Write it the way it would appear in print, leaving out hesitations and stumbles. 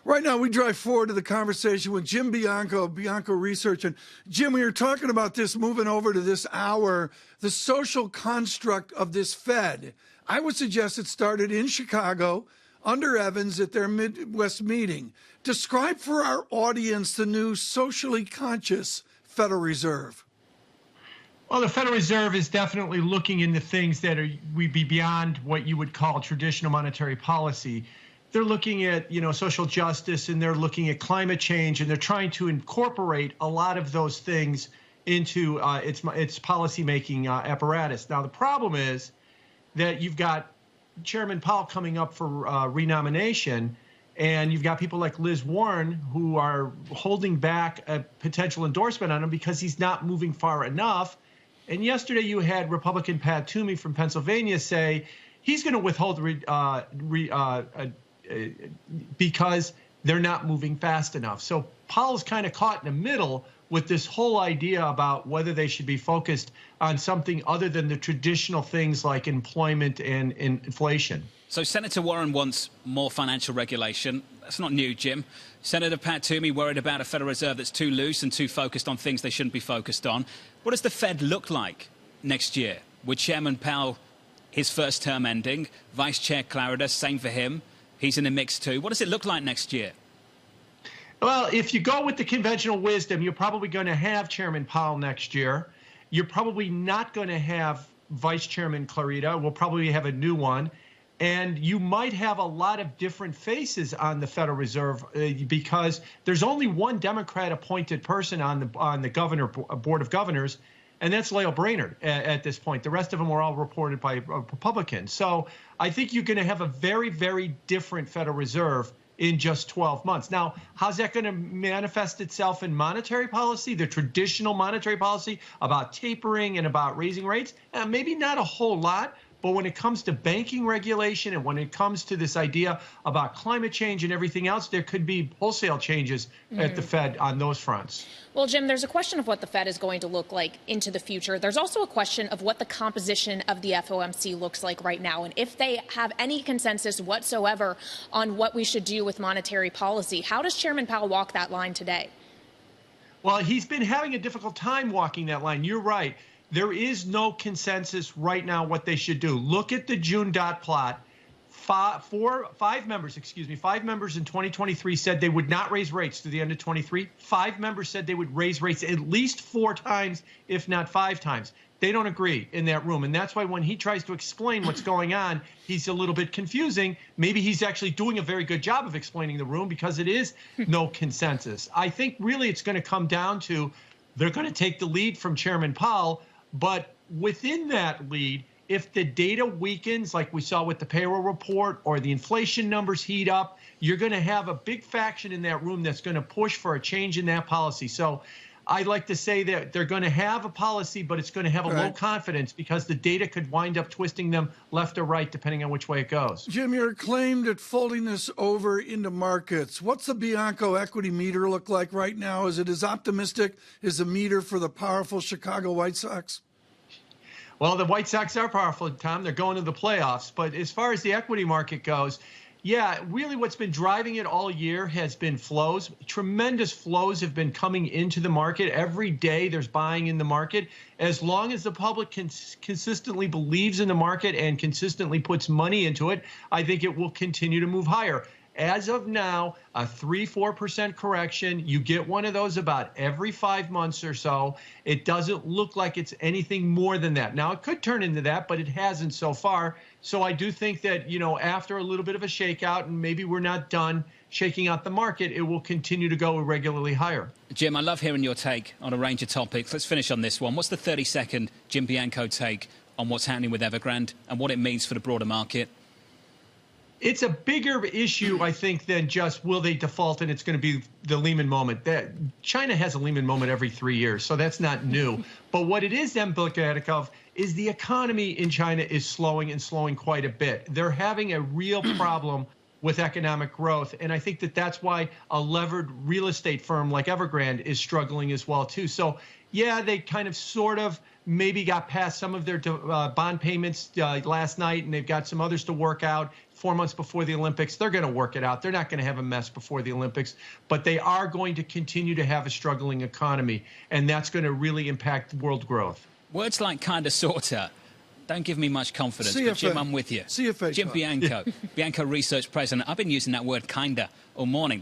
Right now, we drive forward to the conversation with Jim Bianco of Bianco Research. And Jim, we were talking about this moving over to this hour, the social construct of this Fed. I would suggest it started in Chicago under Evans at their Midwest meeting. Describe for our audience the new socially conscious Federal Reserve. Well, the Federal Reserve is definitely looking into things that would be beyond what you would call traditional monetary policy. They're looking at, social justice, and they're looking at climate change, and they're trying to incorporate a lot of those things into its policymaking apparatus. Now, the problem is that you've got Chairman Powell coming up for renomination, and you've got people like Liz Warren who are holding back a potential endorsement on him because he's not moving far enough. And yesterday you had Republican Pat Toomey from Pennsylvania say he's going to withhold because they're not moving fast enough. So Powell's kind of caught in the middle with this whole idea about whether they should be focused on something other than the traditional things like employment and inflation. So Senator Warren wants more financial regulation. That's not new, Jim. Senator Pat Toomey worried about a Federal Reserve that's too loose and too focused on things they shouldn't be focused on. What does the Fed look like next year? With Chairman Powell, his first term ending, Vice Chair Clarida, same for him. He's in the mix too. What does it look like next year? Well, if you go with the conventional wisdom, you're probably going to have Chairman Powell next year. You're probably not going to have Vice Chairman Clarida. We'll probably have a new one. And you might have a lot of different faces on the Federal Reserve because there's only one Democrat-appointed person on the Board of Governors, and that's Lael Brainerd at this point. The rest of them are all reported by Republicans. So I think you're going to have a very, very different Federal Reserve in just 12 months. Now, how's that going to manifest itself in monetary policy, the traditional monetary policy about tapering and about raising rates? Maybe not a whole lot. But when it comes to banking regulation and when it comes to this idea about climate change and everything else, there could be wholesale changes at the Fed on those fronts. Well, Jim, there's a question of what the Fed is going to look like into the future. There's also a question of what the composition of the FOMC looks like right now, and if they have any consensus whatsoever on what we should do with monetary policy. How does Chairman Powell walk that line today? Well, he's been having a difficult time walking that line. You're right. There is no consensus right now what they should do. Look at the June dot plot. Five members in 2023 said they would not raise rates through the end of 23. 5 members said they would raise rates at least 4 times, if not 5 times. They don't agree in that room. And that's why when he tries to explain what's going on, he's a little bit confusing. Maybe he's actually doing a very good job of explaining the room because it is no consensus. I think really it's going to come down to they're going to take the lead from Chairman Powell. But within that lead, if the data weakens, like we saw with the payroll report, or the inflation numbers heat up, you're going to have a big faction in that room that's going to push for a change in that policy. So I'd like to say that they're going to have a policy, but it's going to have a low confidence because the data could wind up twisting them left or right, depending on which way it goes. Jim, you're claimed at folding this over into markets. What's the Bianco equity meter look like right now? Is it as optimistic as the meter for the powerful Chicago White Sox? Well, the White Sox are powerful, Tom. They're going to the playoffs. But as far as the equity market goes, yeah, really what's been driving it all year has been flows. Tremendous flows have been coming into the market. Every day there's buying in the market. As long as the public consistently believes in the market and consistently puts money into it, I think it will continue to move higher. As of now, a 3-4% correction, you get one of those about every 5 months or so. It doesn't look like it's anything more than that. Now, it could turn into that, but it hasn't so far. So I do think that, after a little bit of a shakeout, and maybe we're not done shaking out the market, it will continue to go irregularly higher. Jim, I love hearing your take on a range of topics. Let's finish on this one. What's the 30-second Jim Bianco take on what's happening with Evergrande and what it means for the broader market? It's a bigger issue, I think, than just will they default and it's going to be the Lehman moment. China has a Lehman moment every 3 years, so that's not new. But what it is emblematic of is the economy in China is slowing and slowing quite a bit. They're having a real problem with economic growth. And I think that that's why a levered real estate firm like Evergrande is struggling as well, too. So, yeah, they kind of sort of maybe got past some of their bond payments last night, and they've got some others to work out 4 months before the Olympics. They're going to work it out. They're not going to have a mess before the Olympics, but they are going to continue to have a struggling economy, and that's going to really impact world growth. Words like kinda, sorta don't give me much confidence, but Jim, I'm with you. CFA Jim Bianco, Bianco Research President. I've been using that word kinda all morning.